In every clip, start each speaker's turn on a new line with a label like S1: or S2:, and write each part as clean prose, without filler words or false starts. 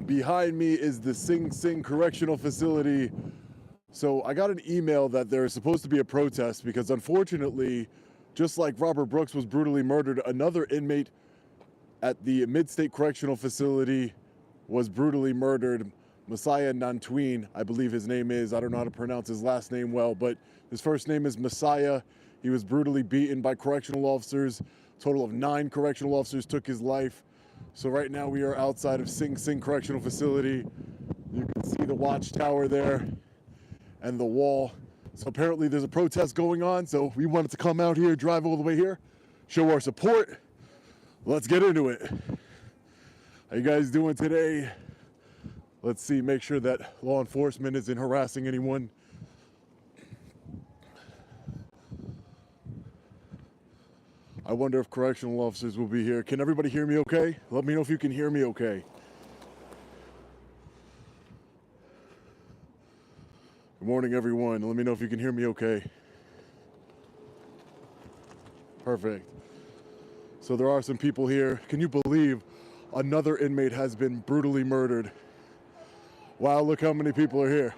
S1: Behind me is the Sing Sing Correctional Facility. So I got an email that there's supposed to be a protest because unfortunately, just like Robert Brooks was brutally murdered, another inmate at the Mid-State Correctional Facility was brutally murdered. Messiah Nantween, I believe his name is. I don't know how to pronounce his last name well, but his first name is Messiah. He was brutally beaten by correctional officers. A total of 9 correctional officers took his life. So right now we are outside of Sing Sing Correctional Facility. You can see the watchtower there and the wall. So apparently there's a protest going on, so we wanted to come out here, drive all the way here, show our support. Let's get into it. How you guys doing today? Let's see, make sure that law enforcement isn't harassing anyone. I wonder if correctional officers will be here. Can everybody hear me okay? Let me know if you can hear me okay. Good morning, everyone. Let me know if you can hear me okay. Perfect. So there are some people here. Can you believe another inmate has been brutally murdered? Wow, look how many people are here.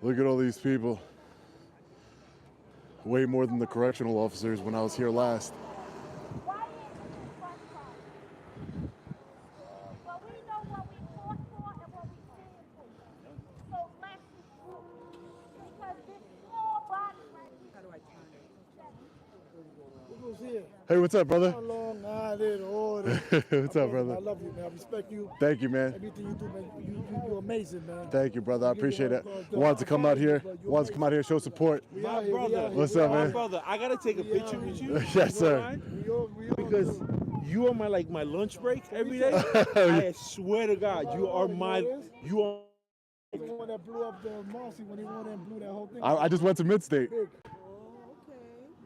S1: Look at all these people. Way more than the correctional officers when I was here last. Hey, what's up, brother?
S2: Long Island Audit.
S1: What's up, brother?
S2: I love you, man. I respect you.
S1: Thank you, man.
S2: Everything you do, man, you're amazing, man.
S1: Thank you, brother. I appreciate it. Wanted to come out here. Wanted to come out here, show support.
S3: My brother.
S1: What's up, man?
S3: My brother, I gotta take a picture with you.
S1: Yes, sir.
S3: Because you are my lunch break every day. I swear to God, you are.
S2: The one that blew up the Marcy when he went and blew that whole thing.
S1: I just went to Mid-State.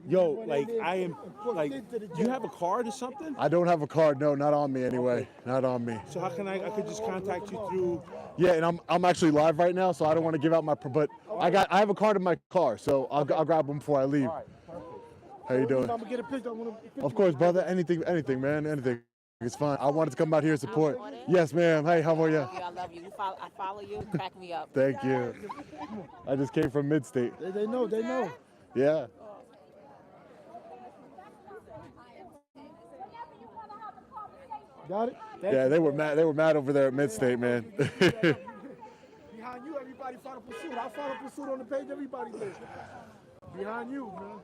S3: Yo, like I am, like you have a card or something?
S1: I don't have a card. No, not on me anyway. Not on me.
S3: So how can I could just contact you through?
S1: Yeah, and I'm actually live right now, so I don't want to give out my. But I have a card in my car, so I'll grab them before I leave.
S3: All right, perfect.
S1: How you doing?
S2: I'm gonna get a picture.
S1: Of course, brother. Anything, man. Anything. It's fine. I wanted to come out here and support. Yes, ma'am. Hey, how are you?
S4: I love you. I follow you. Crack me up.
S1: Thank you. I just came from Mid-State.
S2: They know.
S1: Yeah.
S2: Got it?
S1: Yeah, they were mad. They were mad over there at Mid-State, man.
S2: Behind you, everybody follow pursuit. I follow pursuit on the page. Everybody did. Behind you, man.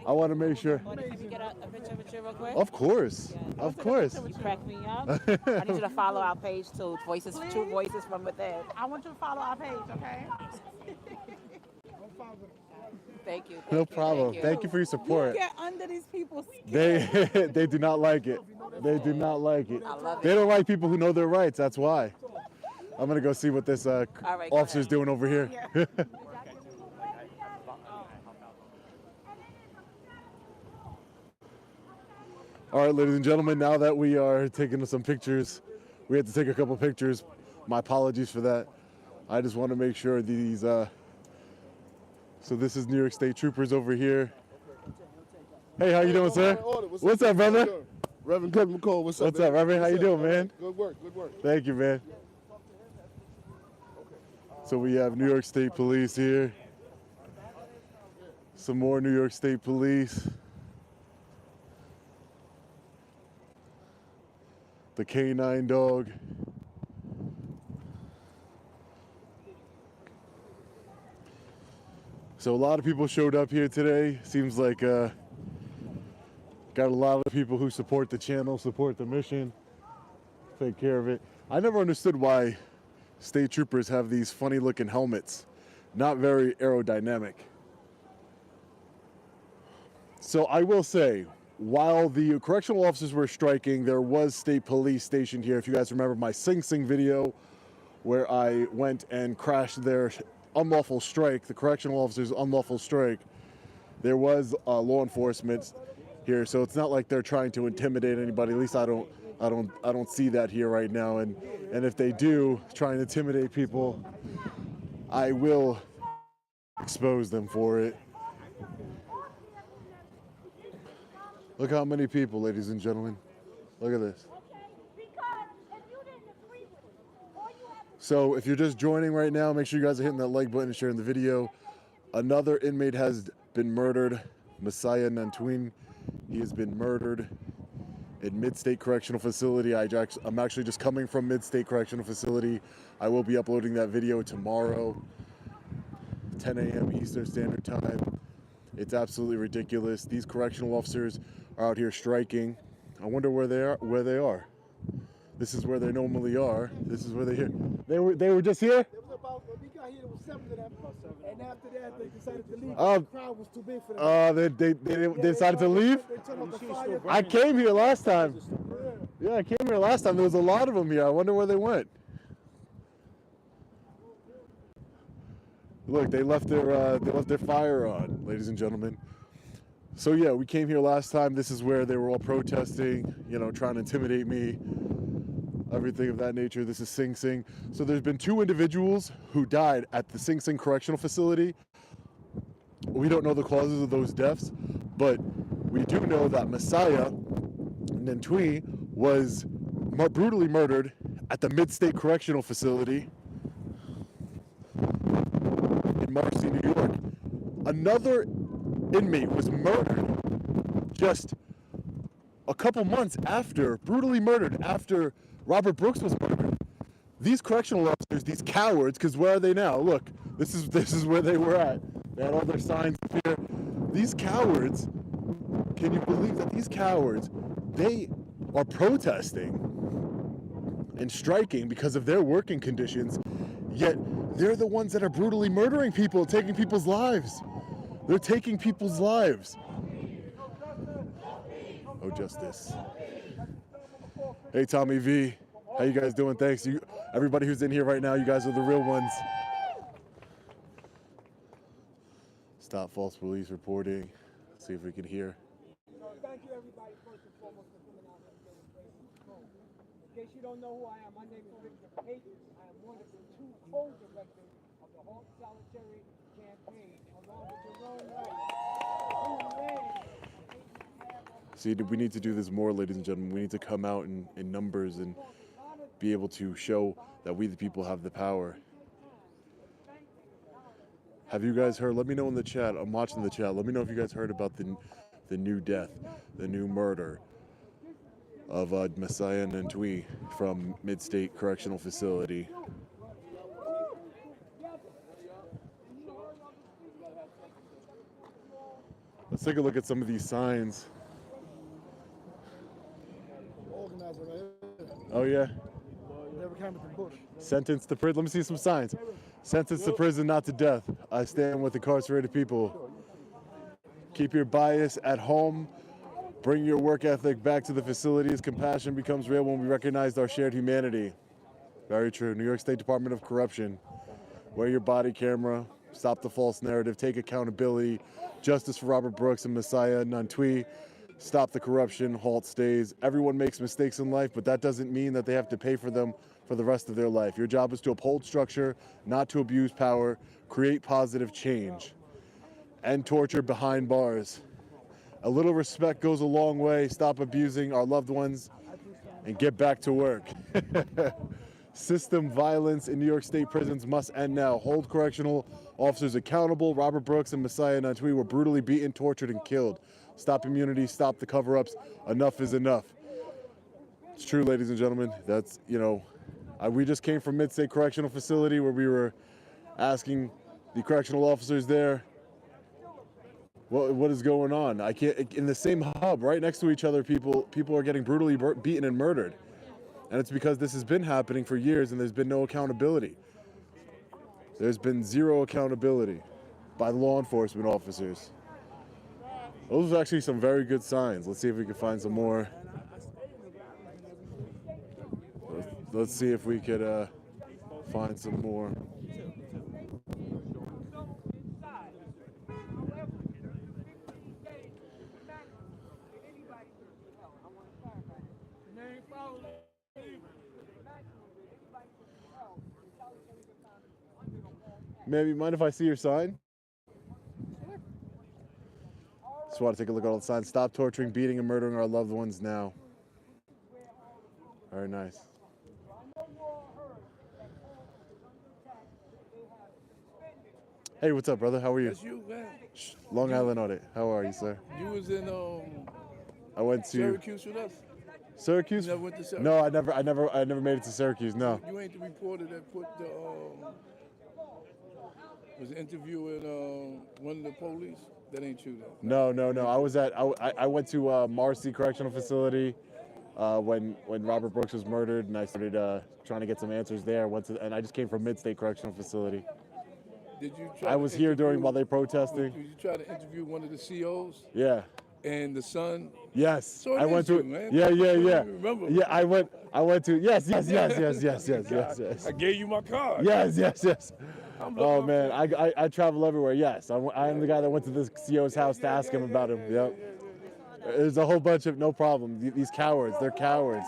S1: I want to make sure.
S4: Can you get a picture with you real quick?
S1: Of course.
S4: Yeah.
S1: Of course.
S4: You crack me up. I need you to follow our page too. Two voices from within. I want you to follow our page, okay? Thank you.
S1: No problem. Thank you for your support.
S4: Get under these people's skin.
S1: They do not like it. They do not like it.
S4: I love it.
S1: They don't like people who know their rights. That's why. I'm gonna go see what this officer's doing over here. All right, ladies and gentlemen. Now that we are taking some pictures, we had to take a couple pictures. My apologies for that. I just want to make sure these. So this is New York State Troopers over here. Hey, how you doing, sir? What's up, brother?
S5: Reverend Kevin McCall, what's up?
S1: What's up, Reverend? How you doing, man?
S5: Good work, good work.
S1: Thank you, man. So we have New York State Police here. Some more New York State Police. The K9 dog. So a lot of people showed up here today. Seems like got a lot of people who support the channel, support the mission, take care of it. I never understood why state troopers have these funny looking helmets. Not very aerodynamic. So I will say, while the correctional officers were striking, there was state police stationed here. If you guys remember my Sing Sing video where I went and crashed their unlawful strike, the correctional officers' unlawful strike, there was law enforcement here, so it's not like they're trying to intimidate anybody. At least I don't see that here right now. And if they do try and intimidate people, I will expose them for it. Look how many people, ladies and gentlemen. Look at this. So if you're just joining right now, make sure you guys are hitting that like button and sharing the video. Another inmate has been murdered, Messiah Nantwin. He has been murdered in Mid-State Correctional Facility. I'm actually just coming from Mid-State Correctional Facility. I will be uploading that video tomorrow, 10 a.m. Eastern Standard Time. It's absolutely ridiculous. These correctional officers are out here striking. I wonder where they are. This is where they normally are. This is where they're here. They were just here?
S2: It was about, when we got here, there was 7 of them. And after that, they decided to leave. The crowd was too big for them.
S1: They decided to leave?
S2: They turned off the fire.
S1: I came here last time. Yeah, I came here last time. There was a lot of them here. I wonder where they went. Look, they left their fire on, ladies and gentlemen. So yeah, we came here last time. This is where they were all protesting, you know, trying to intimidate me, everything of that nature. This is Sing Sing. So there's been 2 individuals who died at the Sing Sing Correctional Facility. We don't know the causes of those deaths, but we do know that Messiah Nantwi was brutally murdered at the Mid-State Correctional Facility in Marcy, New York. Another inmate was murdered just a couple months after, brutally murdered after Robert Brooks was murdered. These correctional officers, these cowards, because where are they now? Look, this is where they were at. They had all their signs up here. These cowards, can you believe that these cowards, they are protesting and striking because of their working conditions, yet they're the ones that are brutally murdering people, taking people's lives. They're taking people's lives. Oh, justice. Hey, Tommy V. How you guys doing? Thanks. Everybody who's in here right now, you guys are the real ones. Stop false police reporting. See if we can hear.
S2: Thank you, everybody, first and foremost, for coming out here and getting crazy. In case you don't know who I am, my name is Victor Pate. I am one of the 2 co-directors of the Halt Solitary campaign, along with Jerome Wright.
S1: See, we need to do this more, ladies and gentlemen. We need to come out in numbers and be able to show that we the people have the power. Have you guys heard? Let me know in the chat. I'm watching the chat. Let me know if you guys heard about the new death, the new murder of Messiah Nantwi from Mid-State Correctional Facility. Let's take a look at some of these signs.
S2: Organizer right here.
S1: Oh yeah.
S2: Never came with the bush.
S1: Sentenced to prison. Let me see some signs. Sentenced to prison, not to death. I stand with incarcerated people. Keep your bias at home. Bring your work ethic back to the facilities. Compassion becomes real when we recognize our shared humanity. Very true. New York State Department of Corruption. Wear your body camera. Stop the false narrative. Take accountability. Justice for Robert Brooks and Messiah Nantwi. Stop the corruption. Halt stays. Everyone makes mistakes in life, but that doesn't mean that they have to pay for them for the rest of their life. Your job is to uphold structure, not to abuse power, create positive change, end torture behind bars. A little respect goes a long way. Stop abusing our loved ones and get back to work. System violence in New York State prisons must end now. Hold correctional officers accountable. Robert Brooks and Messiah Nantwi were brutally beaten, tortured, and killed. Stop immunity, stop the cover-ups. Enough is enough. It's true, ladies and gentlemen. That's, you know, we just came from Mid-State Correctional Facility where we were asking the correctional officers there, what is going on? I can't, in the same hub, right next to each other, people are getting brutally beaten and murdered. And it's because this has been happening for years and there's been no accountability. There's been zero accountability by law enforcement officers. Those are actually some very good signs. Let's see if we can find some more. Let's see if we could find some more. Maybe mind if I see your sign? Just want to take a look at all the signs. Stop torturing, beating, and murdering our loved ones now. Very nice. Hey, what's up, brother? How are you?
S6: That's you, man.
S1: Long Island Audit. How are you, sir?
S6: You was in
S1: I went to
S6: Syracuse with us.
S1: Syracuse.
S6: You never went to Syracuse?
S1: No, I never made it to Syracuse. No.
S6: You ain't the reporter that put the was interviewing one of the police. That ain't you though.
S1: No. I went to Marcy Correctional Facility when Robert Brooks was murdered, and I started trying to get some answers there. And I just came from Mid-State Correctional Facility.
S6: Did you try
S1: I was here during while they protesting.
S6: Did you try to interview one of the COs?
S1: Yeah.
S6: And the son?
S1: Yes.
S6: So
S1: I went to
S6: you, man.
S1: Yeah.
S6: Remember?
S1: Yeah, I went to yes.
S6: I gave you my card.
S1: Yes. Oh man, I travel everywhere. Yes, I am the guy that went to the CO's house to ask him about him. Yep. There's a whole bunch of no problem. These cowards, they're cowards.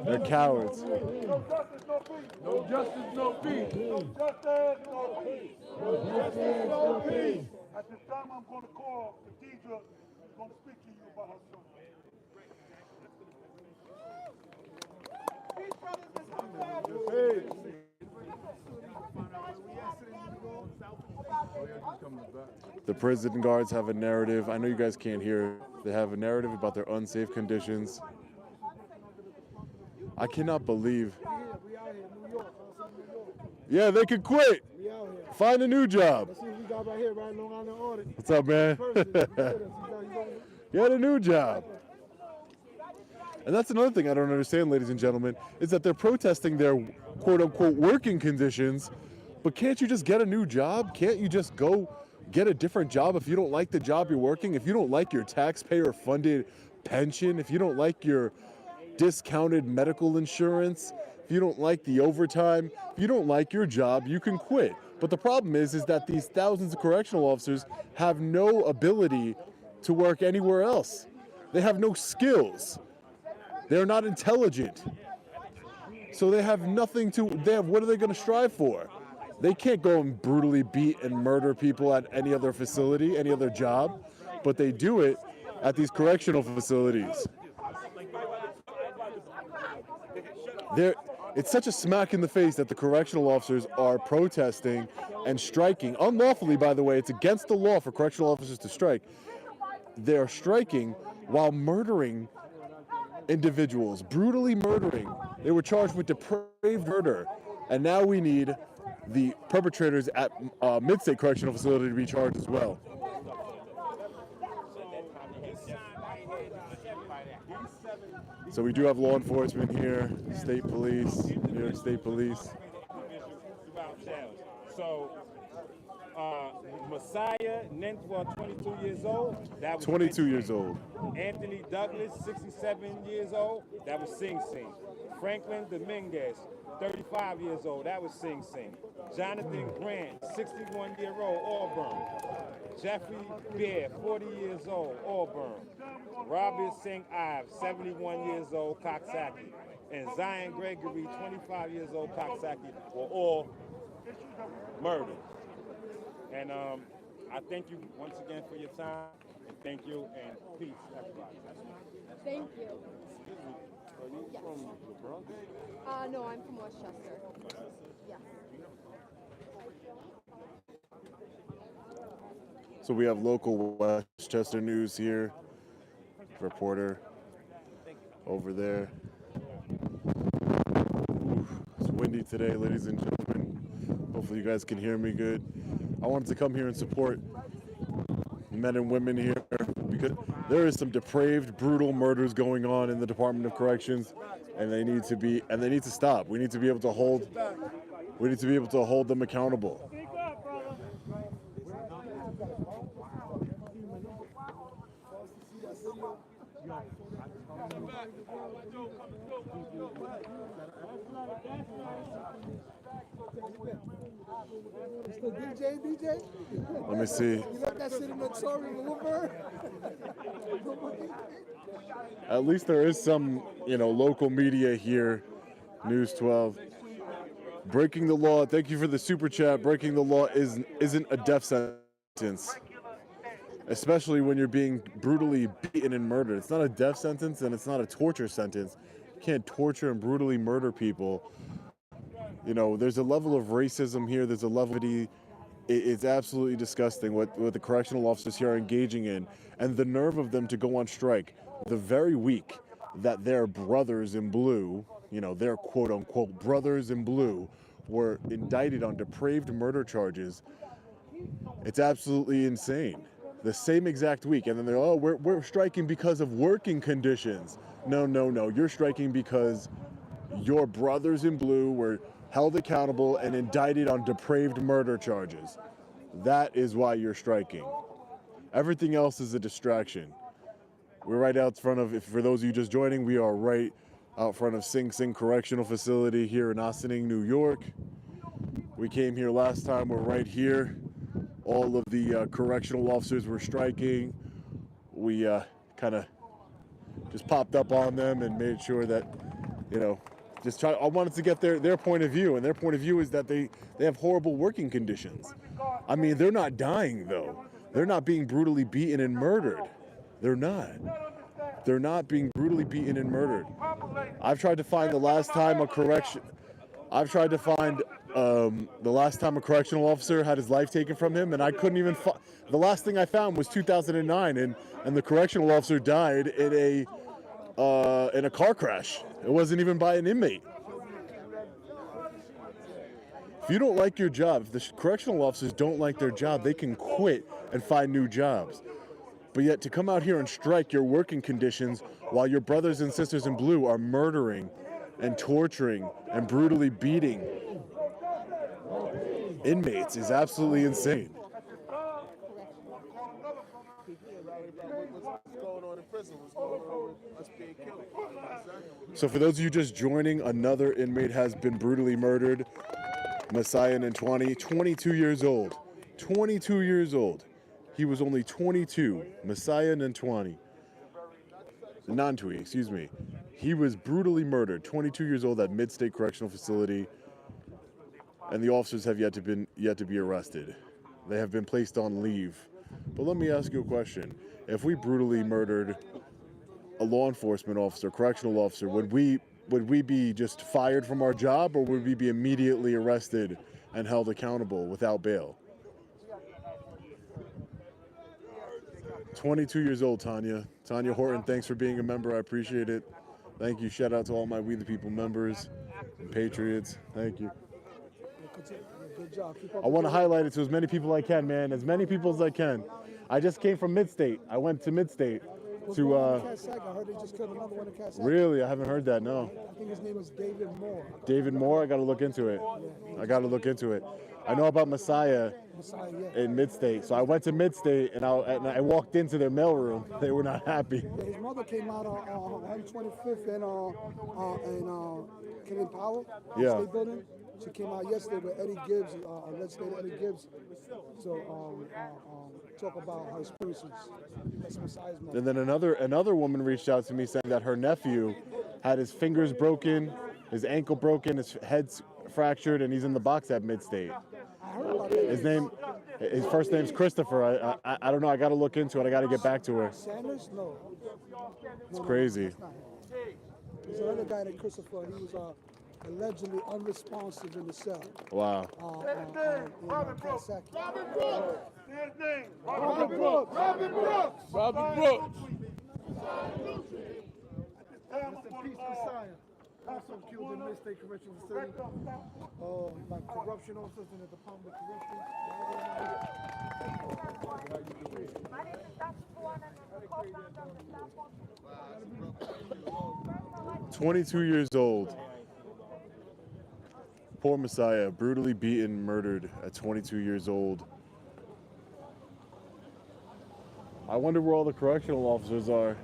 S1: They're cowards.
S6: No justice, no peace.
S7: No justice, no peace. No justice, no peace. At this time, I'm going to call Khadija, who's going to speak to you about her son.
S1: The prison guards have a narrative. I know you guys can't hear. They have a narrative about their unsafe conditions. I cannot believe. Yeah, they could quit. Find a new job.
S7: Let's see what we got right here, right? Long Island Audit.
S1: What's up, man? Get a new job. And that's another thing I don't understand, ladies and gentlemen, is that they're protesting their quote-unquote working conditions, but can't you just get a new job? Can't you just go get a different job if you don't like the job you're working? If you don't like your taxpayer-funded pension? If you don't like your discounted medical insurance? If you don't like the overtime? If you don't like your job, you can quit. But the problem is that these thousands of correctional officers have no ability to work anywhere else. They have no skills. They're not intelligent. So they have nothing to, what are they going to strive for? They can't go and brutally beat and murder people at any other facility, any other job, but they do it at these correctional facilities. It's such a smack in the face that the correctional officers are protesting and striking. Unlawfully, by the way, it's against the law for correctional officers to strike. They're striking while murdering individuals, brutally murdering. They were charged with depraved murder. And now we need the perpetrators at Mid-State Correctional Facility to be charged as well. So we do have law enforcement here, state police, New York State Police.
S8: So, Messiah Nentwa, 22 years old. That was
S1: 22 years old.
S8: Anthony Douglas, 67 years old. That was Sing Sing. Franklin Dominguez, 35 years old. That was Sing Sing. Jonathan Grant, 61-year-old, Auburn. Jeffrey Bear, 40 years old, Auburn. Robert St. Ives, 71 years old, Coxsackie. And Zion Gregory, 25 years old, Coxsackie, were all murdered. And I thank you once again for your time. And thank you, and peace, everybody.
S9: Thank you.
S8: Are you from the Bronx?
S9: No, I'm from Westchester. Yeah.
S1: So we have local Westchester news here. Reporter over there. It's windy today, ladies and gentlemen. Hopefully you guys can hear me good. I wanted to come here and support men and women here because there is some depraved, brutal murders going on in the Department of Corrections, and they need to stop. We need to be able to hold them accountable.
S7: DJ?
S1: Let me see.
S7: You let that sit in the story Uber?
S1: At least there is some, local media here. News 12. Breaking the law. Thank you for the super chat. Breaking the law isn't a death sentence. especially when you're being brutally beaten and murdered. It's not a death sentence and it's not a torture sentence. You can't torture and brutally murder people. You know, there's a level of racism here. There's a level of it's absolutely disgusting what the correctional officers here are engaging in, and the nerve of them to go on strike the very week that their brothers in blue, you know, their quote unquote brothers in blue, were indicted on depraved murder charges. It's absolutely insane. The same exact week, and then they're, oh, we're striking because of working conditions. No, you're striking because your brothers in blue were held accountable and indicted on depraved murder charges. That is why you're striking. Everything else is a distraction. We're right out front of, for those of you just joining, we are right out front of Sing Sing Correctional Facility here in Ossining, New York. We came here last time, we're right here. All of the correctional officers were striking. We kind of just popped up on them and made sure that, you know, I wanted to get their point of view, and their point of view is that they have horrible working conditions. I mean, they're not dying, though. They're not being brutally beaten and murdered. They're not. They're not being brutally beaten and murdered. I've tried to find the last time a correctional officer had his life taken from him, and I couldn't even the last thing I found was 2009, and the correctional officer died in a car crash. It wasn't even by an inmate. If you don't like your job, if the correctional officers don't like their job, they can quit and find new jobs. But yet to come out here and strike your working conditions while your brothers and sisters in blue are murdering and torturing and brutally beating inmates is absolutely insane. So for those of you just joining, another inmate has been brutally murdered. Messiah Nantwani, 22 years old. 22 years old. He was only 22. Messiah Nantwani. Nantwi, excuse me. He was brutally murdered, 22 years old at Mid-State Correctional Facility, and the officers have yet to be arrested. They have been placed on leave. But let me ask you a question. If we brutally murdered a law enforcement officer, correctional officer, would we be just fired from our job, or would we be immediately arrested and held accountable without bail? 22 years old, Tanya. Tanya Horton, thanks for being a member. I appreciate it. Thank you. Shout out to all my We the People members and patriots. Thank you.
S2: Good job.
S1: I want to highlight it to as many people as I can, man. As many people as I can. I just came from Mid-State. I went to Mid-State to
S2: I heard they just killed another one in Cat Sack.
S1: Really? I haven't heard that, no.
S2: I think his name was David Moore.
S1: David Moore? I got to look into it. I know about Messiah in Mid-State. So I went to Mid-State and I walked into their mailroom. They were not happy.
S2: Yeah, his mother came out on 125th and Kennedy Powell State Building. She came out yesterday with Eddie Gibbs, legislator Eddie Gibbs, to talk about her experiences. That's Messiah's mother.
S1: And then another woman reached out to me saying that her nephew had his fingers broken, his ankle broken, his head's fractured, and he's in the box at Mid-State.
S2: I heard about that.
S1: His first name's Christopher. I don't know. I got to look into it. I got to get back to her.
S2: Sanders? No.
S1: It's crazy.
S2: That's not him. There's another guy named Christopher. He was allegedly unresponsive in the cell.
S1: Wow.
S7: Robert Brooks. His name.
S6: Robert Brooks. Robert Brooks.
S2: Peace Messiah. Also killed in Mid-State Correctional Facility. Like corruption officers in the Department of Corrections.
S1: 22 years old. Poor Messiah, brutally beaten, murdered at 22 years old. I wonder where all the correctional officers are.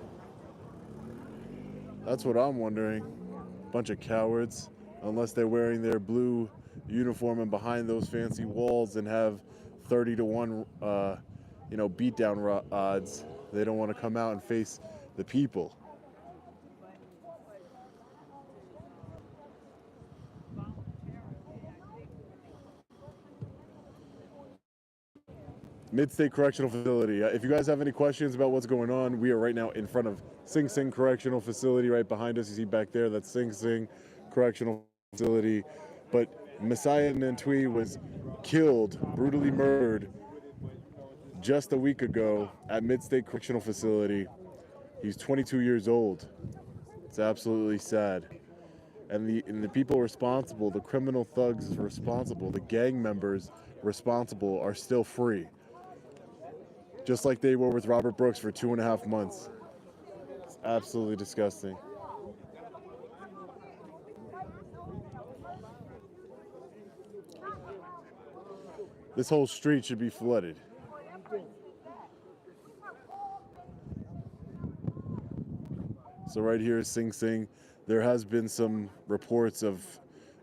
S1: That's what I'm wondering. Bunch of cowards, unless they're wearing their blue uniform and behind those fancy walls and have 30-to-1, beatdown odds. They don't want to come out and face the people. Mid-State Correctional Facility. If you guys have any questions about what's going on, we are right now in front of Sing Sing Correctional Facility. Right behind us, you see back there, that's Sing Sing Correctional Facility. But Messiah Nantui was killed, brutally murdered, just a week ago at Mid-State Correctional Facility. He's 22 years old. It's absolutely sad. And the people responsible, the criminal thugs responsible, the gang members responsible are still free. Just like they were with Robert Brooks for 2.5 months. It's absolutely disgusting. This whole street should be flooded. So right here is Sing Sing. There has been some reports of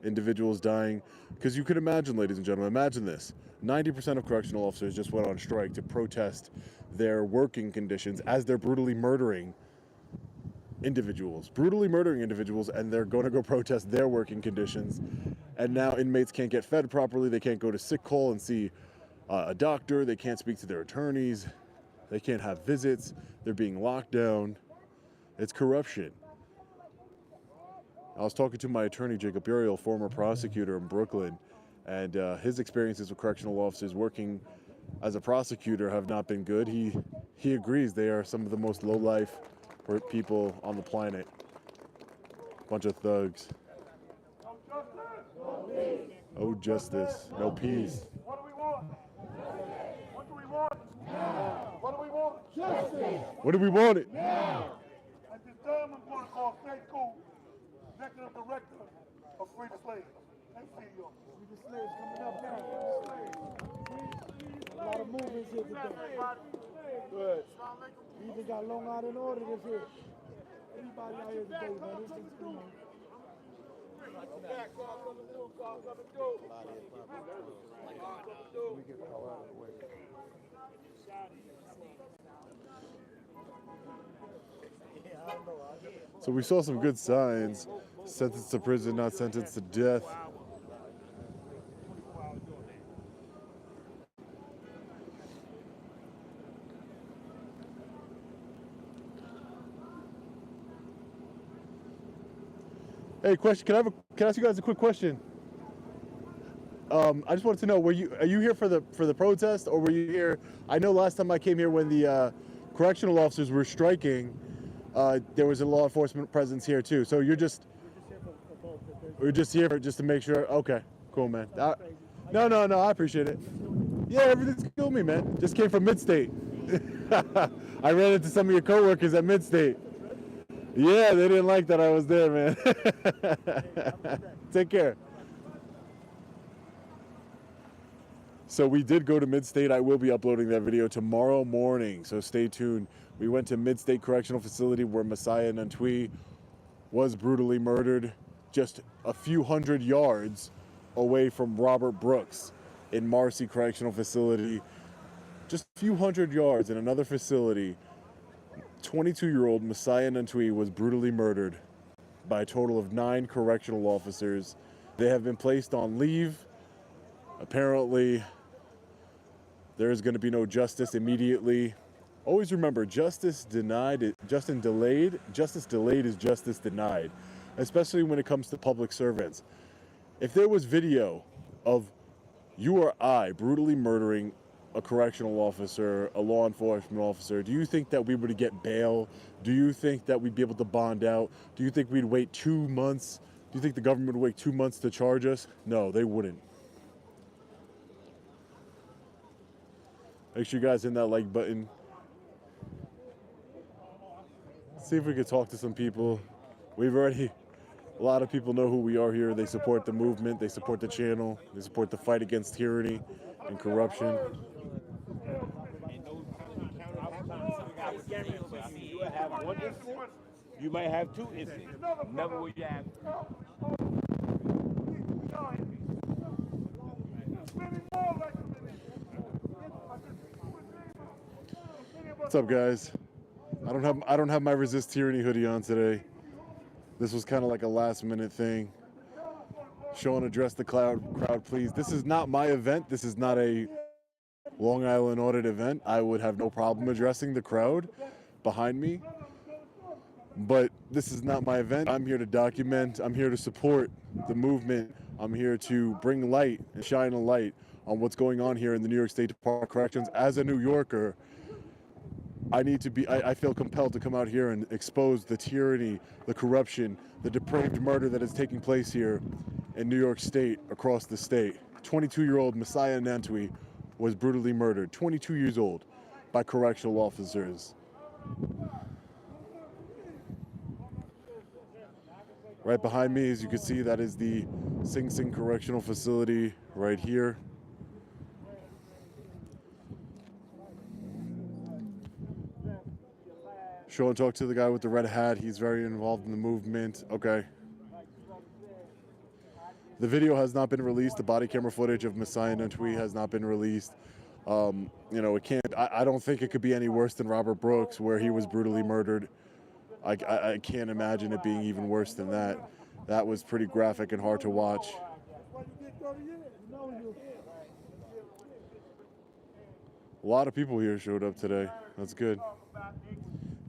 S1: individuals dying. Because you could imagine, ladies and gentlemen, imagine this. 90% of correctional officers just went on strike to protest their working conditions as they're brutally murdering individuals. And they're going to go protest their working conditions. And now inmates can't get fed properly. They can't go to sick call and see a doctor. They can't speak to their attorneys. They can't have visits. They're being locked down. It's corruption. I was talking to my attorney, Jacob Uriel, former prosecutor in Brooklyn, and his experiences with correctional officers working as a prosecutor have not been good. He agrees they are some of the most low-life people on the planet. Bunch of thugs. Oh, justice. No peace.
S7: What do we want? What do we want? Now. What do we want? Justice.
S1: What do we want it?
S7: Now. At this time, I'm going to call State School Executive Director of Free the Slaves. And CEO.
S2: Free the slaves coming up now. A lot of movements here today.
S7: Good.
S2: We even got Long Island Audit Store here. Everybody out here today, man. This is, you know.
S1: So we saw some good signs. Sentenced to prison, not sentenced to death. Hey, question. Can I ask you guys a quick question? I just wanted to know, are you here for the protest, or were you here? I know last time I came here when the correctional officers were striking, there was a law enforcement presence here too. So we're just here just to make sure. Okay, cool, man. No, I appreciate it. Yeah, everything's cool with me, man. Just came from Mid-State. I ran into some of your coworkers at Mid-State. Yeah, they didn't like that I was there, man. Take care. So we did go to Mid-State. I will be uploading that video tomorrow morning, so stay tuned. We went to Mid-State Correctional Facility where Messiah Nantui was brutally murdered just a few hundred yards away from Robert Brooks in Marcy Correctional Facility. Just a few hundred yards in another facility. 22-year-old Messiah Nantui was brutally murdered by a total of 9 correctional officers. They have been placed on leave. Apparently, there is going to be no justice immediately. Always remember, justice delayed is justice denied, especially when it comes to public servants. If there was video of you or I brutally murdering a correctional officer, a law enforcement officer, do you think that we would get bail? Do you think that we'd be able to bond out? Do you think we'd wait 2 months? Do you think the government would wait 2 months to charge us? No, they wouldn't. Make sure you guys hit that like button. See if we could talk to some people. A lot of people know who we are here. They support the movement, they support the channel, they support the fight against tyranny and corruption.
S8: You might have 2 incidents. Never will you have.
S1: What's up, guys? I don't have my Resist Tyranny hoodie on today. This was kind of like a last minute thing. Sean, address the crowd, please. This is not my event. This is not a Long Island Audit event, I would have no problem addressing the crowd behind me. But this is not my event. I'm here to document. I'm here to support the movement. I'm here to bring light and shine a light on what's going on here in the New York State Department of Corrections. As a New Yorker, I feel compelled to come out here and expose the tyranny, the corruption, the depraved murder that is taking place here in New York State, across the state. 22-year-old Messiah Nantwi was brutally murdered, 22 years old, by correctional officers. Right behind me, as you can see, that is the Sing Sing Correctional Facility right here. Show and talk to the guy with the red hat. He's very involved in the movement. Okay. The video has not been released. The body camera footage of Messiah Nantwi has not been released. You know, it can't. I don't think it could be any worse than Robert Brooks, where he was brutally murdered. I can't imagine it being even worse than that. That was pretty graphic and hard to watch. A lot of people here showed up today. That's good.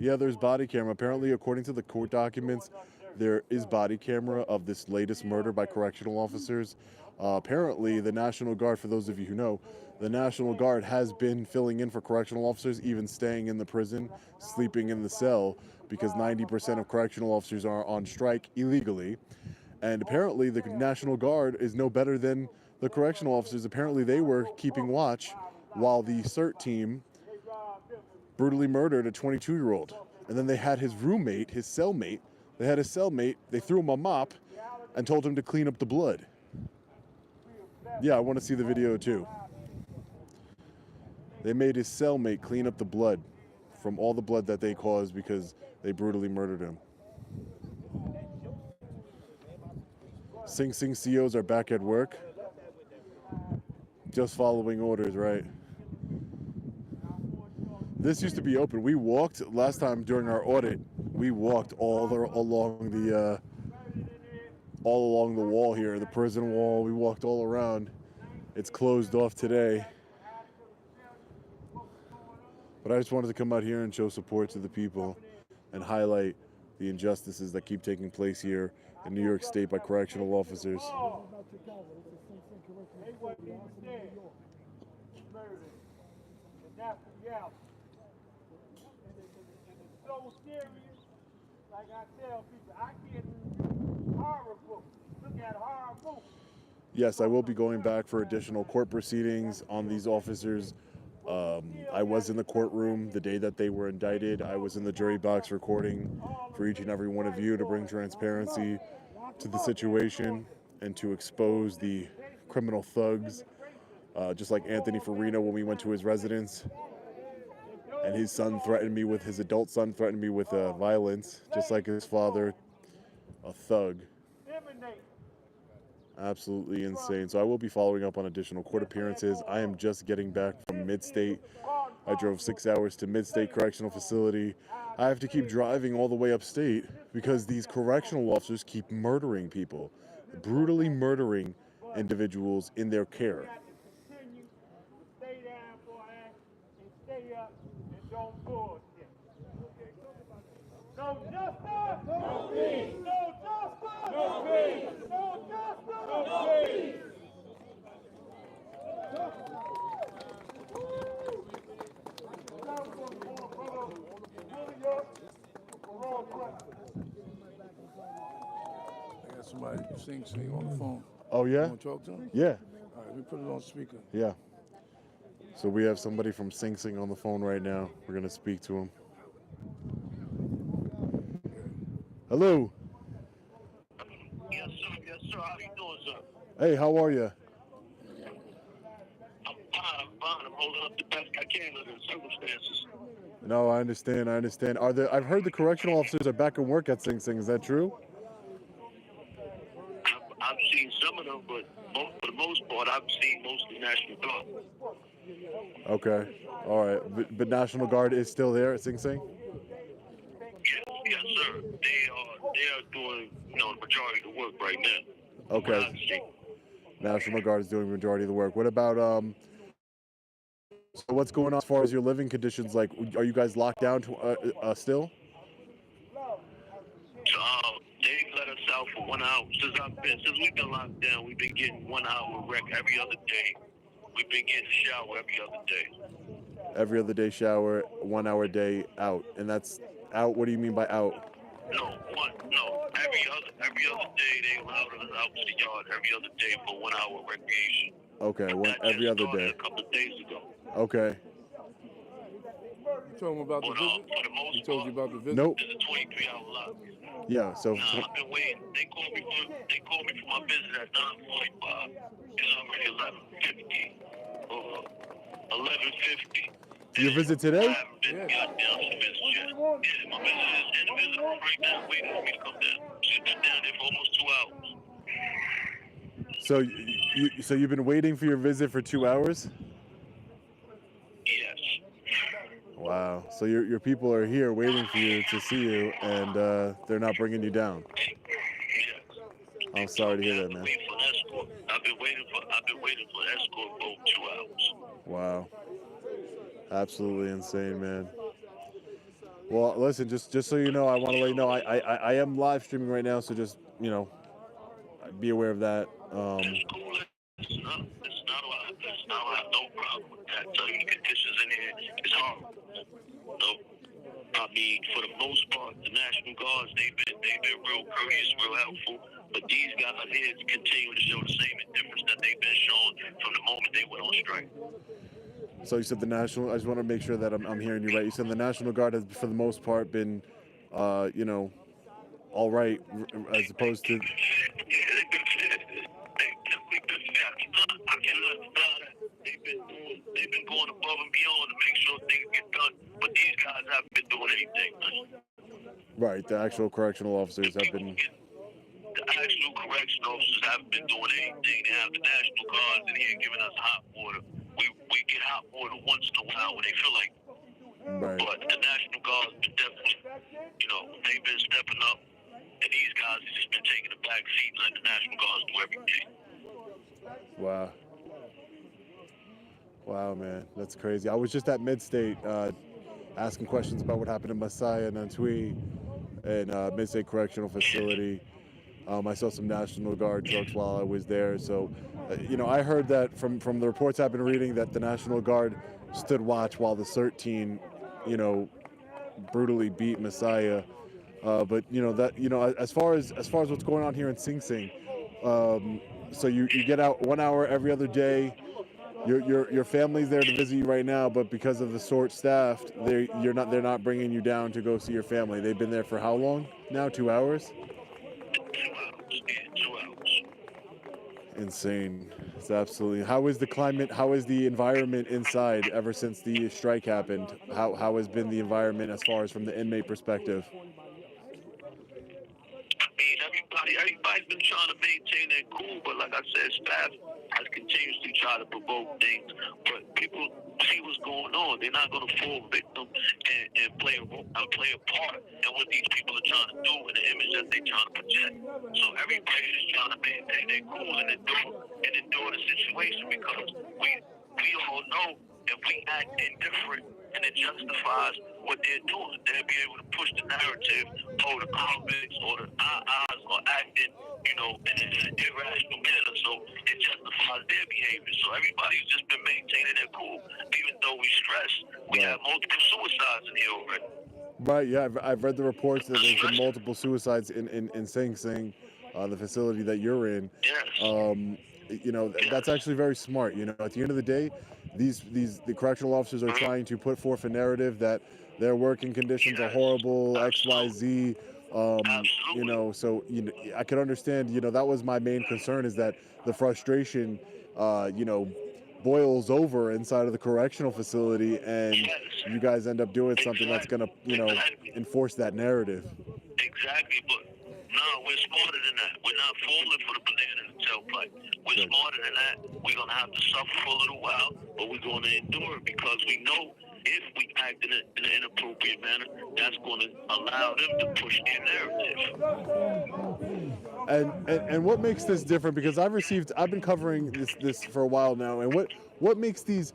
S1: Yeah, there's body camera. Apparently, according to the court documents, there is body camera of this latest murder by correctional officers. Apparently, the National Guard, for those of you who know, the National Guard has been filling in for correctional officers, even staying in the prison, sleeping in the cell, because 90% of correctional officers are on strike illegally. And apparently, the National Guard is no better than the correctional officers. Apparently, they were keeping watch while the CERT team brutally murdered a 22-year-old. And then they had his roommate, his cellmate. They had his cellmate. They threw him a mop and told him to clean up the blood. Yeah, I want to see the video too. They made his cellmate clean up the blood from all the blood that they caused because they brutally murdered him. Sing Sing COs are back at work. Just following orders, right? This used to be open. We walked last time during our audit. We walked all along the wall here, the prison wall. We walked all around. It's closed off today. But I just wanted to come out here and show support to the people and highlight the injustices that keep taking place here in New York State by correctional officers.
S7: They wasn't even dead. Murdered. And that's the reality. And it's so serious. Like I tell people, I get horror books. Look at horror books.
S1: Yes, I will be going back for additional court proceedings on these officers. I was in the courtroom the day that they were indicted. I was in the jury box recording for each and every one of you to bring transparency to the situation and to expose the criminal thugs, just like Anthony Farina when we went to his residence. And his son threatened me with, his adult son threatened me with violence, just like his father, a thug. Absolutely insane. So I will be following up on additional court appearances. I am just getting back from Mid-State. I drove 6 hours to Mid-State Correctional Facility. I have to keep driving all the way upstate because these correctional officers keep murdering people, brutally murdering individuals in their care.
S7: Stay down for an and stay up and don't bullshit. No justice, no peace. No justice, no peace. No justice, no peace.
S6: I got somebody sing on the phone.
S1: Oh, yeah?
S6: You want to talk to him?
S1: Yeah.
S6: All right, let me put it on speaker.
S1: Yeah. So we have somebody from Sing Sing on the phone right now. We're going to speak to him. Hello.
S10: Yes, sir. Yes, sir. How you doing, sir?
S1: Hey, how are you?
S10: I'm fine. I'm holding up the best I can under the circumstances.
S1: No, I understand. I've heard the correctional officers are back at work at Sing Sing. Is that true?
S10: I've seen some of them, but for the most part, I've seen mostly National Guard.
S1: Okay. All right. But National Guard is still there at Sing Sing?
S10: Yes, sir. They are doing, the majority of the work right now.
S1: Okay. National Guard is doing the majority of the work. What about So what's going on as far as your living conditions? Like, are you guys locked down to, still?
S10: They let us out for 1 hour. Since we've been locked down, we've been getting 1 hour rec every other day. We've been getting a shower every other day.
S1: Every other day shower, 1 hour day out. And that's out, what do you mean by out?
S10: No. Every other day they allowed us out to the yard every other day for 1 hour recreation.
S1: Okay, every other day.
S10: A couple of days ago.
S1: Okay.
S6: You told him about the visit?
S10: For the most
S6: He told you about the visit?
S1: Nope.
S10: It's a 23-hour lock.
S1: Yeah, so
S10: I've been waiting. They called me for my visit at 9:45. It's already 11:50. 11:50.
S1: your visit today?
S10: I haven't been got down to the visit yet. Yeah, my visit is in the visit room right now, waiting for me to come down. She's been down there for almost 2 hours.
S1: So you've been waiting for your visit for 2 hours?
S10: Yes.
S1: Wow. So your people are here waiting for you to see you, and they're not bringing you down.
S10: Yes.
S1: I'm sorry to hear that, man.
S10: I've been waiting for escort for 2 hours.
S1: Wow. Absolutely insane, man. Well, listen, just so you know, I want to let you know I am live streaming right now, so just, be aware of that.
S10: It's not I have no problem with that. So the conditions in here is horrible. I mean, for the most part, the National Guards, they've been real courteous, real helpful. But these guys here continue to show the same indifference that they've been showing from the moment they went on strike.
S1: So you said the National, I just want to make sure that I'm hearing you right. You said the National Guard has, for the most part, been, all right, as opposed to...
S10: They've been going above and beyond to make sure things get done, but these guys haven't been doing anything.
S1: Right, the actual correctional officers have been...
S10: The actual correctional officers haven't been doing anything. They have the National Guards in here giving us hot water. We get hot water once in a while when they feel like it.
S1: Right.
S10: But the National Guards been definitely, they've been stepping up, and these guys have just been taking the back seat and letting the National Guards do everything.
S1: Wow. Wow, man, that's crazy. I was just at Mid-State asking questions about what happened in Messiah and Antwi and Mid-State Correctional Facility. I saw some National Guard trucks while I was there. So, I heard that from the reports I've been reading that the National Guard stood watch while the CERT team, brutally beat Messiah. But as far as what's going on here in Sing Sing, so you get out 1 hour every other day. Your family's there to visit you right now, but because of the short-staffed, they're not bringing you down to go see your family. They've been there for how long now? 2 hours?
S10: 2 hours. Yeah, 2 hours.
S1: Insane. It's absolutely. How is the climate? How is the environment inside ever since the strike happened? How has been the environment as far as from the inmate perspective?
S10: I mean, everybody's been trying to maintain their cool, but like I said, staff has continuously tried to provoke things. But people see what's going on. They're not going to fall victim and play a part in what these people are trying to do and the image that they're trying to project. So everybody's just trying to maintain their cool and endure the situation, because we all know if we act indifferent and it justifies what they're doing, they'll be able to push the narrative, or the convicts, or the eyes are acting, in an irrational manner. So it justifies their behavior. So everybody's just been maintaining their cool, even though we stress. We have multiple suicides in here already.
S1: Right. Yeah, I've read the reports that there's been multiple suicides in Sing Sing, the facility that you're in.
S10: Yes.
S1: That's actually very smart. At the end of the day, the correctional officers are trying to put forth a narrative that their working conditions are horrible, X, Y, Z. So I could understand. That was my main concern, is that the frustration, boils over inside of the correctional facility, and you guys end up doing something that's gonna, enforce that narrative.
S10: Exactly, but no, we're smarter than that. We're not falling for the banana in the tailpipe. We're smarter than that. We're going to have to suffer for a little while, but we're going to endure it, because we know if we act in an inappropriate manner, that's going to allow them to push their narrative.
S1: And what makes this different? Because I've been covering this for a while now, and what makes these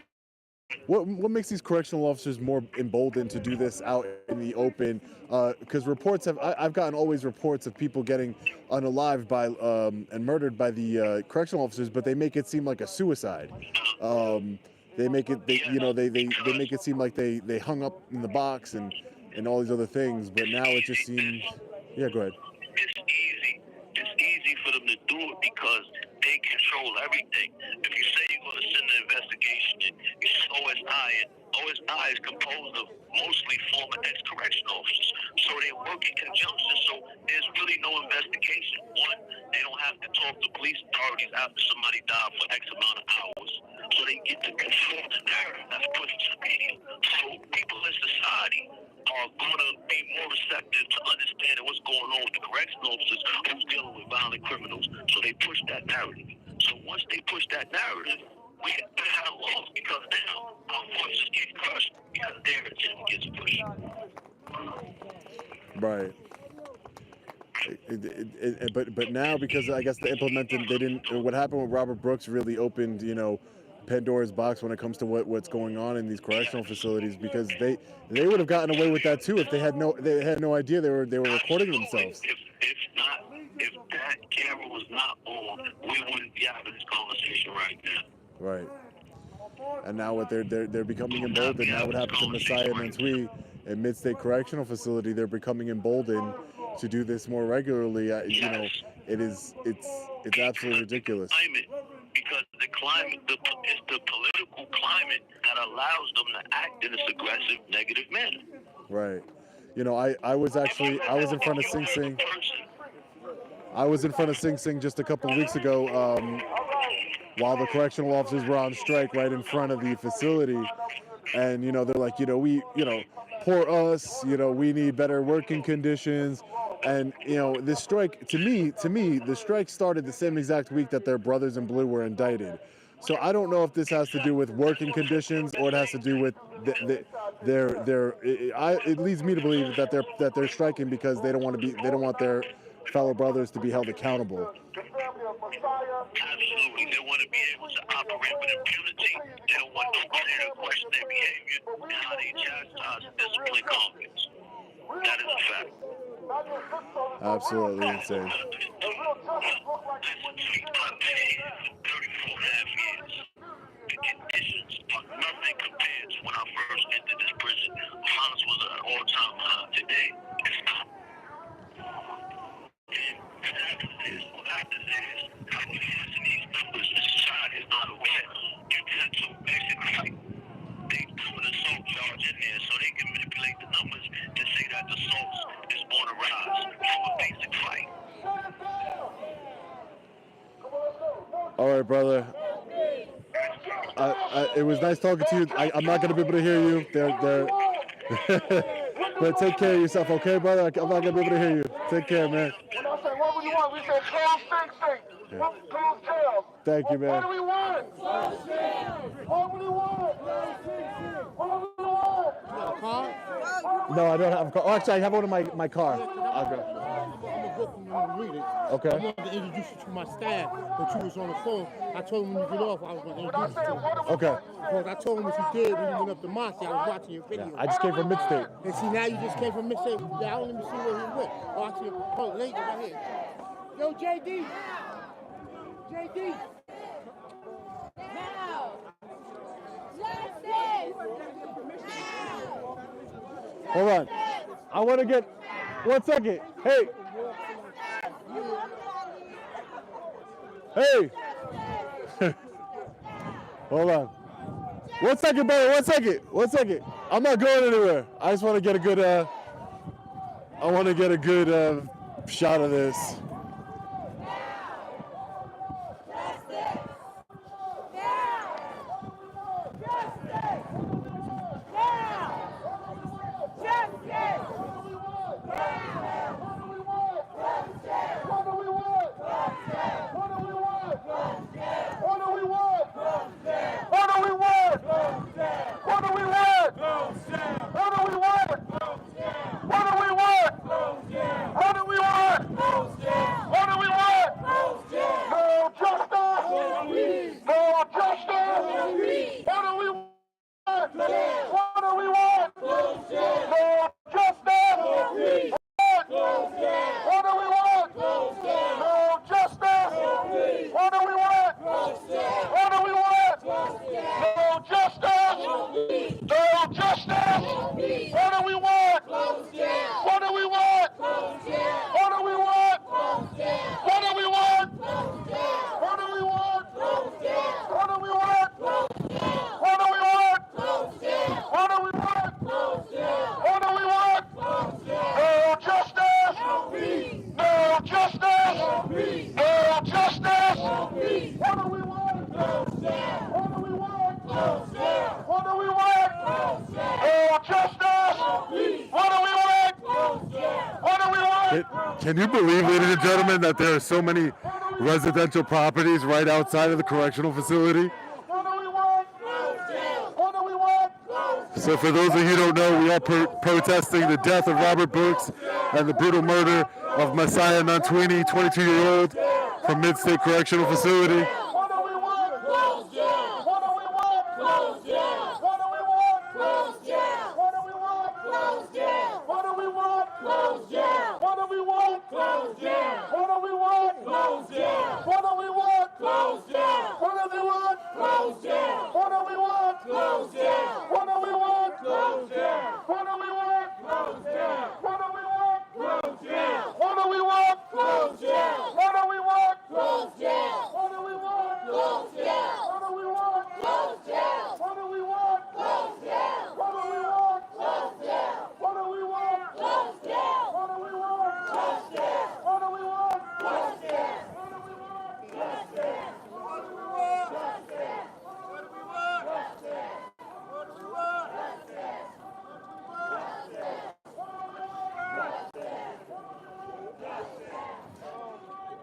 S1: What makes these correctional officers more emboldened to do this out in the open? Because I've gotten always reports of people getting unalived by and murdered by the correctional officers, but they make it seem like a suicide. They make it they make it seem like they hung up in the box and all these other things. But now it just seems. Yeah, go ahead.
S10: It's easy for them to do it because they control everything. If you say you're going to send an investigation in, you send OSI, and OSI is composed of mostly former ex-correctional officers. So they work in conjunction, so there's really no investigation. One, they don't have to talk to police authorities after somebody died for X amount of hours. So they get to control the narrative that's pushed to the media. So people in society are going to be more receptive to understanding what's going on with the correctional officers who's dealing with violent criminals. So they push that narrative. So once they push that narrative, we have lost because now our voices get crushed because their agenda gets pushed.
S1: Right. But now, because I guess they didn't. What happened with Robert Brooks really opened, Pandora's box when it comes to what's going on in these correctional facilities, because they would have gotten away with that too if they had no idea they were recording themselves.
S10: If that camera was not on, we wouldn't be having this conversation right now.
S1: Right. And now what they're becoming emboldened. Now what happened to Messiah and Antwi at Mid-State Correctional Facility, they're becoming emboldened to do this more regularly. It's absolutely ridiculous.
S10: Because the climate, it's the political climate that allows them to act in this aggressive, negative manner.
S1: Right. I was in front of Sing Sing. I was in front of Sing Sing just a couple of weeks ago while the correctional officers were on strike right in front of the facility. And, they're like, poor us, we need better working conditions. And, this strike, to me, the strike started the same exact week that their brothers in blue were indicted. So I don't know if this has to do with working conditions or it has to do with it leads me to believe that they're striking because they don't want their fellow brothers to be held accountable.
S10: Absolutely. They want to be able to operate with impunity. They don't want nobody to question their behavior and how they chastise and discipline convicts. That is a fact.
S1: Absolutely insane.
S10: 34 and a half years. The conditions are nothing compared to when I first entered this prison. Violence was at an all-time high. Today, it's not. And what happens is, how we listen these numbers, the society is not aware. You get to basically, they put an assault charge in there so they can manipulate the numbers and say that the assaults is on the rise from a basic fight.
S1: All right, brother. It was nice talking to you. I'm not going to be able to hear you. But take care of yourself, okay, brother? I'm not going to be able to hear you. Take care, man.
S7: When I say, what do you want? We said close Sing Sing. Close jails.
S1: Thank you, man.
S7: What do we want? Close jails. What do we want? What do we want?
S1: No, I don't have a car. Oh, actually, I have one in my car.
S3: I'm gonna book you and read it.
S1: Okay.
S3: I wanted to introduce you to my staff, but you was on the phone. I told him when you get off, I was going to introduce you to him.
S1: Okay.
S3: Because I told him what you did when you went up to Monty. I was watching your video.
S1: I just came from Mid-State.
S3: And see, now you just came from Mid-State. Yeah, I don't even see where he went. Oh, I see him. Oh, late right here. Yo, JD. JD.
S9: Now. Justice.
S1: Hold on. I want to get 1 second. Hey. Hey. Hold on. 1 second, brother. 1 second. 1 second. I'm not going anywhere. I just want to get a good. Shot of this.
S7: What do we want?
S1: Can you believe, ladies and gentlemen, that there are so many residential properties right outside of the correctional facility? So for those of you who don't know, we are protesting the death of Robert Brooks and the brutal murder of Messiah Nantwini, 22-year-old from Mid-State Correctional Facility.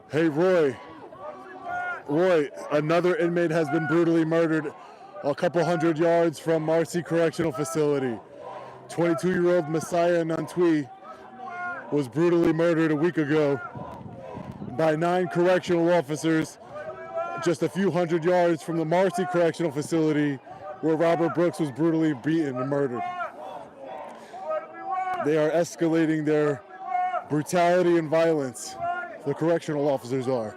S1: Hey, Roy, another inmate has been brutally murdered a couple hundred yards from Marcy Correctional Facility. 22-year-old Messiah Nantwi was brutally murdered a week ago by 9 correctional officers just a few hundred yards from the Marcy Correctional Facility where Robert Brooks was brutally beaten and murdered. They are escalating their brutality and violence. The correctional officers are.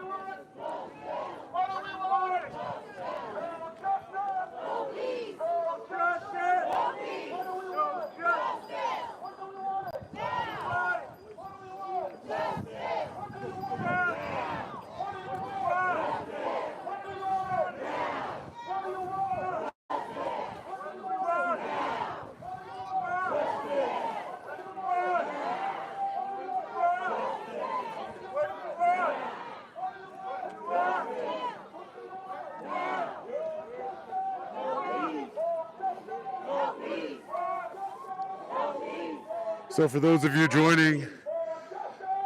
S1: So for those of you joining,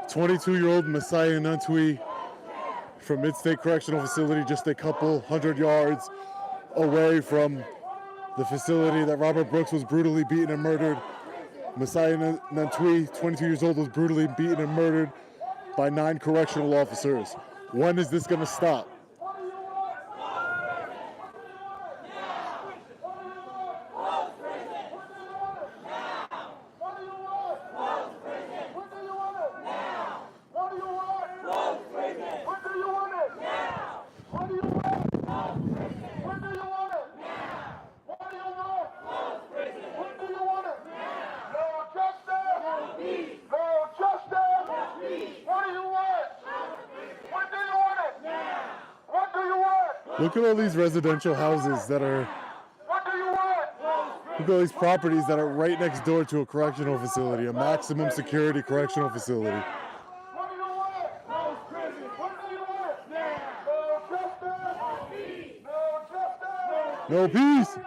S1: 22-year-old Messiah Nantwi from Mid-State Correctional Facility, just a couple hundred yards away from the facility that Robert Brooks was brutally beaten and murdered. Messiah Nantwi, 22 years old, was brutally beaten and murdered by 9 correctional officers. When is this going to stop? Look at all these residential houses that are, look at all these properties that are right next door to a correctional facility, a maximum security correctional facility. No peace.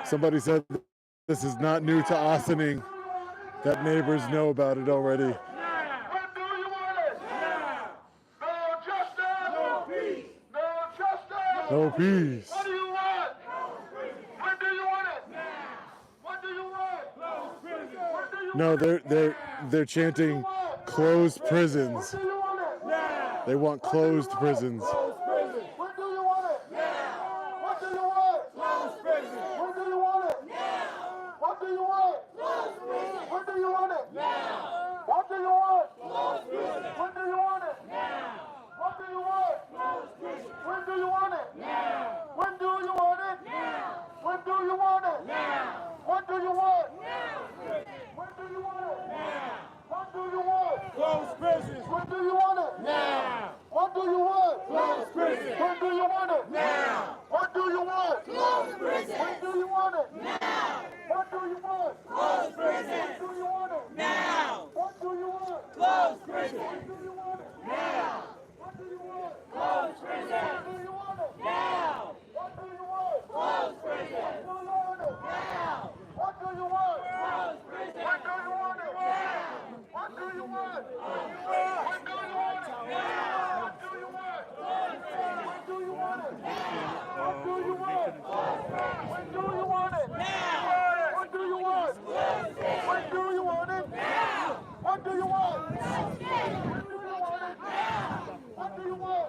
S1: Somebody said this is not new to Ossining, that neighbors know about it already.
S7: When do you want it? Now. No justice. No peace. No justice.
S1: No peace.
S7: What do you want? When do you want it? Now. What do you want? Close prison. When do you
S1: No, they're chanting closed prisons.
S7: When do you want it? Now.
S1: They want closed prisons.
S7: Close prison. When do you want it? Now. What do you want? Close prison. When do you want it? Now. What do you want? Close prison. When do you want it? Now. What do you want? Close prison. When do you want it? Now. What do you want? Close prison. When do you want it? Now. When do you want it? Now. When do you want it? Now. What do you want? Now. When do you want it? Now. What do you want? Close prisons. When do you want it? Now. What do you want? Close prison. When do you want it? Now. What do you want? Close prison. When do you want it? Now. What do you want? Close prison. When do you want it? Now. What do you want? Close prison. When do you want it? Now. What do you want? Close prison. When do you want it? Now. What do you want? Close prison. When do you want it? Now. What do you want? Close prison. When do you want it? Now. What do you want? When do you want it? Now. What do you want? When do you want it? What do you want? When do you want it? Now. What do you want? When do you want it? Now. What do you want? When do you want it? Now. What do you want?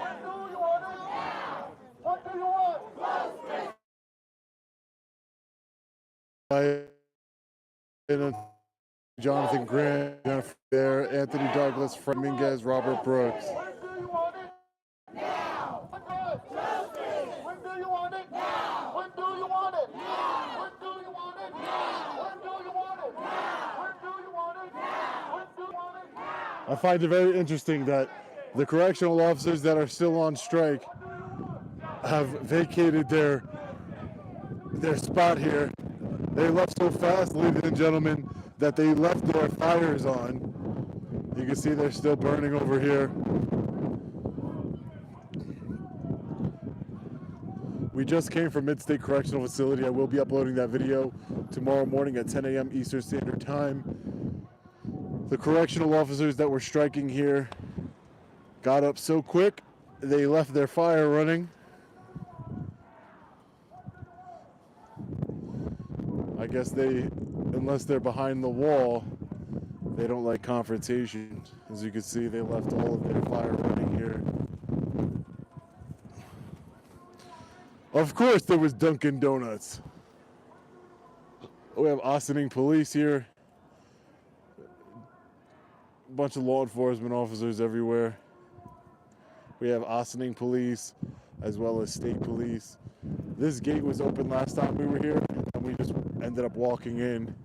S7: When do you want it? Now. What do you want?
S1: Jonathan Grant, Jennifer there, Anthony Douglas, Fred Minguez, Robert Brooks.
S7: When do you want it? Now. When do you want it? Now. When do you want it? Now. When do you want it? Now. When do you want it? Now. When do you want it? Now. When do you want it? Now.
S1: I find it very interesting that the correctional officers that are still on strike have vacated their spot here. They left so fast, ladies and gentlemen, that they left their fires on. You can see they're still burning over here. We just came from Mid-State Correctional Facility. I will be uploading that video tomorrow morning at 10 a.m. Eastern Standard Time. The correctional officers that were striking here got up so quick, they left their fire running. I guess unless they're behind the wall, they don't like confrontation. As you can see, they left all of their fire running here. Of course there was Dunkin' Donuts. We have Ossining police here. A bunch of law enforcement officers everywhere. We have Ossining police as well as state police. This gate was open last time we were here, and we just ended up walking in.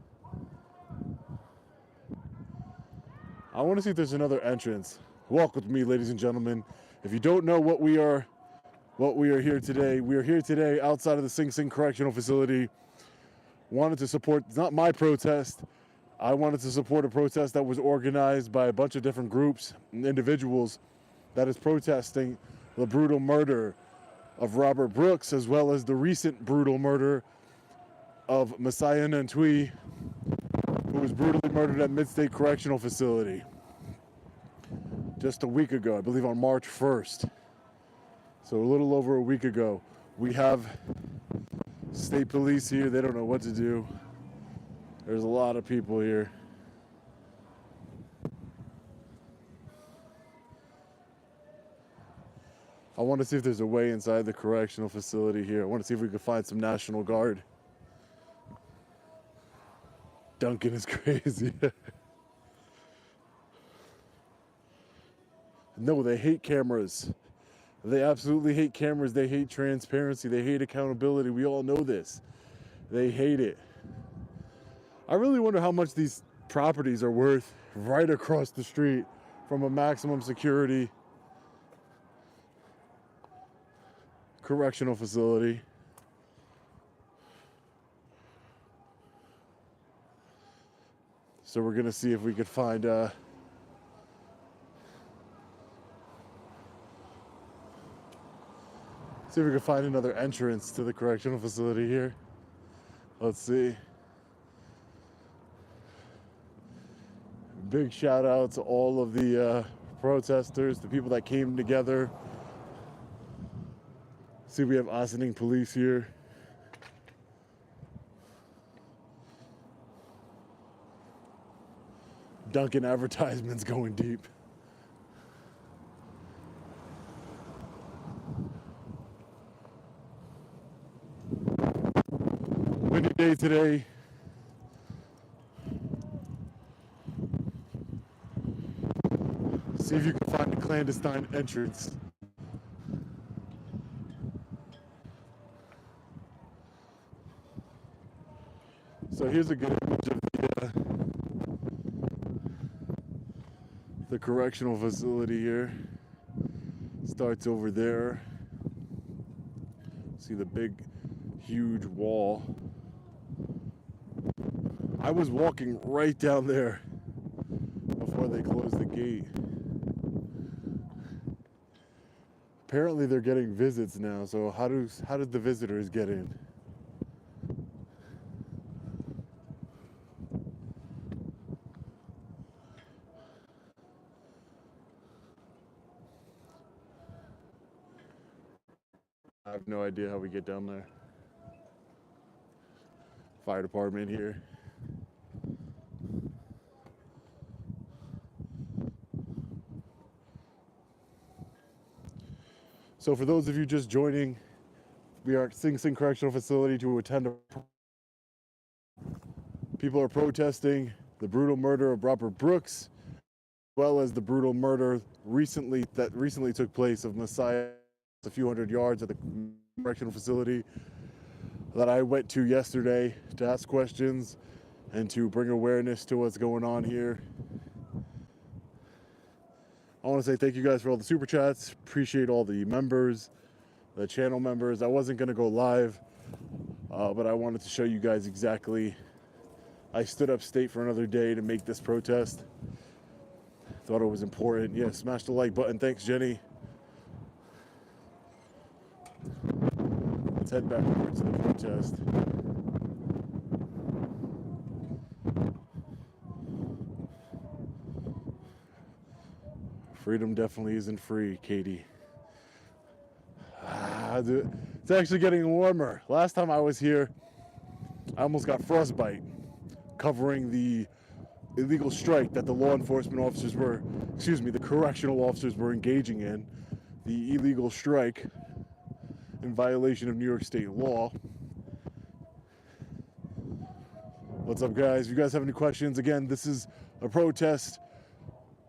S1: I want to see if there's another entrance. Walk with me, ladies and gentlemen. If you don't know what we are here today, we are here today outside of the Sing Sing Correctional Facility. Wanted to support, it's not my protest. I wanted to support a protest that was organized by a bunch of different groups and individuals that is protesting the brutal murder of Robert Brooks, as well as the recent brutal murder of Messiah Nantui, who was brutally murdered at Mid-State Correctional Facility just a week ago, I believe on March 1st. So a little over a week ago. We have state police here. They don't know what to do. There's a lot of people here. I want to see if there's a way inside the correctional facility here. I want to see if we can find some National Guard. Duncan is crazy. No, they hate cameras. They absolutely hate cameras. They hate transparency. They hate accountability. We all know this. They hate it. I really wonder how much these properties are worth right across the street from a maximum security correctional facility. So we're gonna see if we could find see if we can find another entrance to the correctional facility here. Let's see. Big shout out to all of the protesters, the people that came together. See, we have Ossining police here. Dunkin' advertisements going deep. Windy day today. See if you can find a clandestine entrance. So here's a good image of the correctional facility here. Starts over there. See the big, huge wall. I was walking right down there before they closed the gate. Apparently they're getting visits now, so how did the visitors get in? I have no idea how we get down there. Fire department here. So for those of you just joining, we are at Sing Sing Correctional Facility to attend a... People are protesting the brutal murder of Robert Brooks, as well as the brutal murder that recently took place of Messiah a few hundred yards at the correctional facility that I went to yesterday to ask questions and to bring awareness to what's going on here. I want to say thank you guys for all the super chats. Appreciate all the members, the channel members. I wasn't going to go live, but I wanted to show you guys exactly. I stood up state for another day to make this protest. Thought it was important. Yeah, smash the like button. Thanks, Jenny. Let's head back over to the protest. Freedom definitely isn't free, Katie. It's actually getting warmer. Last time I was here, I almost got frostbite covering the illegal strike that the law enforcement officers were, the correctional officers were engaging in. The illegal strike in violation of New York State law. What's up, guys? If you guys have any questions, again, this is a protest.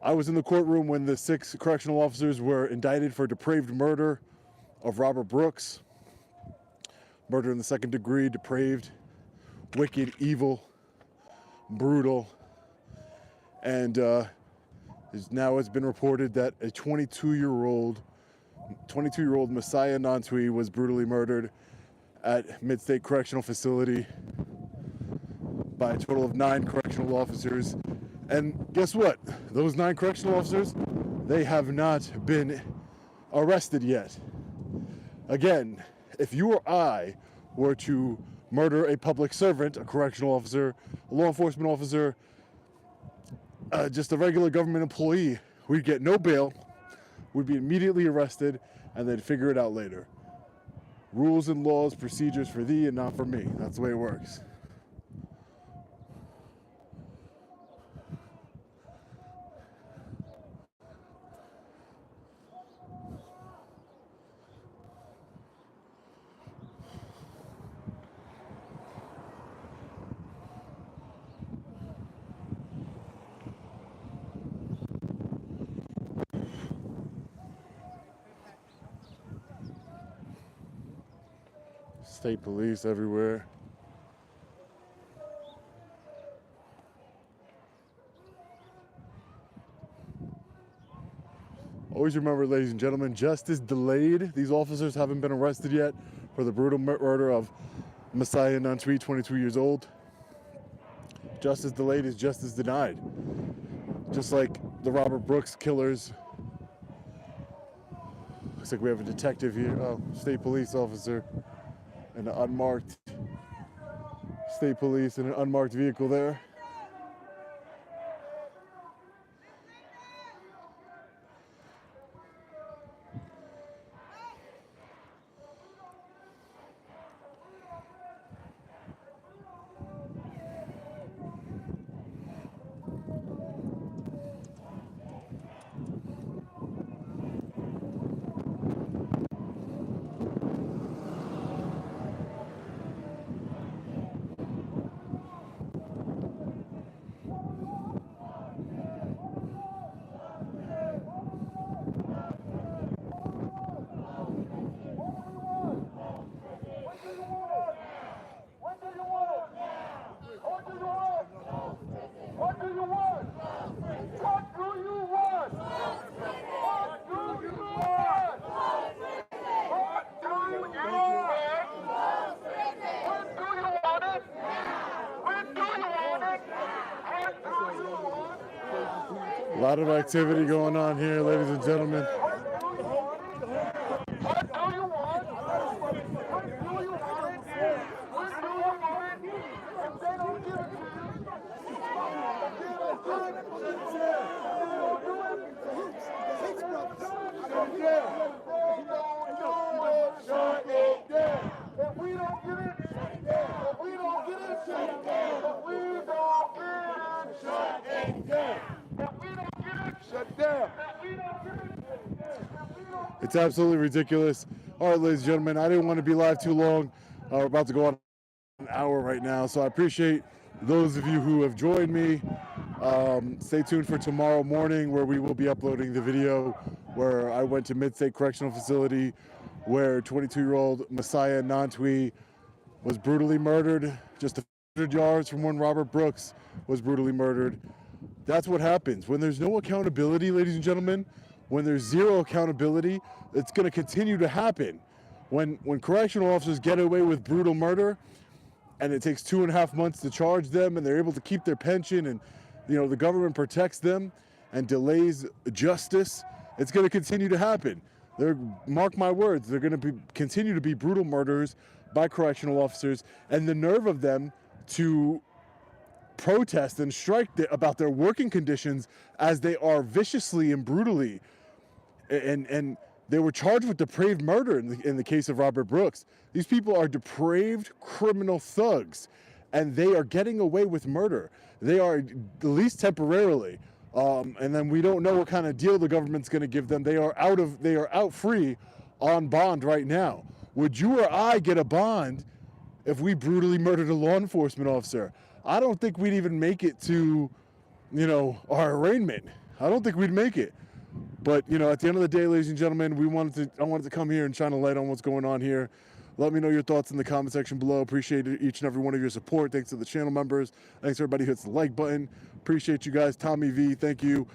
S1: I was in the courtroom when the 6 correctional officers were indicted for depraved murder of Robert Brooks. Murder in the 2nd degree, depraved, wicked, evil, brutal. And now it's been reported that a 22-year-old Messiah Nantwi was brutally murdered at Mid-State Correctional Facility by a total of 9 correctional officers. And guess what? Those 9 correctional officers, they have not been arrested yet. Again, if you or I were to murder a public servant, a correctional officer, a law enforcement officer, just a regular government employee, we'd get no bail, we'd be immediately arrested, and they'd figure it out later. Rules and laws, procedures for thee and not for me. That's the way it works. State police everywhere. Always remember, ladies and gentlemen, justice delayed. These officers haven't been arrested yet for the brutal murder of Messiah Nantwi, 22 years old. Justice delayed is justice denied. Just like the Robert Brooks killers. Looks like we have a detective here. Oh, state police officer. And an unmarked state police in an unmarked vehicle there. A lot of activity going on here, ladies and gentlemen. It's absolutely ridiculous. All right, ladies and gentlemen, I didn't want to be live too long. We're about to go on an hour right now, so I appreciate those of you who have joined me. Stay tuned for tomorrow morning, where we will be uploading the video where I went to Mid-State Correctional Facility, where 22-year-old Messiah Nantwi was brutally murdered just a 100 yards from when Robert Brooks was brutally murdered. That's what happens when there's no accountability, ladies and gentlemen. When there's zero accountability, it's going to continue to happen. When correctional officers get away with brutal murder, and it takes 2.5 months to charge them, and they're able to keep their pension, and the government protects them and delays justice, it's going to continue to happen. Mark my words, they're going to continue to be brutal murders by correctional officers, and the nerve of them to protest and strike about their working conditions as they are viciously and brutally. And they were charged with depraved murder in the case of Robert Brooks. These people are depraved criminal thugs, and they are getting away with murder. They are, at least temporarily, and then we don't know what kind of deal the government's going to give them. They are out free on bond right now. Would you or I get a bond if we brutally murdered a law enforcement officer? I don't think we'd even make it to, our arraignment. I don't think we'd make it. But, at the end of the day, ladies and gentlemen, I wanted to come here and shine a light on what's going on here. Let me know your thoughts in the comment section below. Appreciate each and every one of your support. Thanks to the channel members. Thanks to everybody who hits the like button. Appreciate you guys. Tommy V, thank you.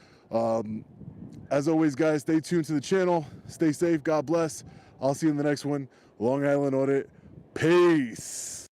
S1: As always, guys, stay tuned to the channel. Stay safe. God bless. I'll see you in the next one. Long Island Audit. Peace.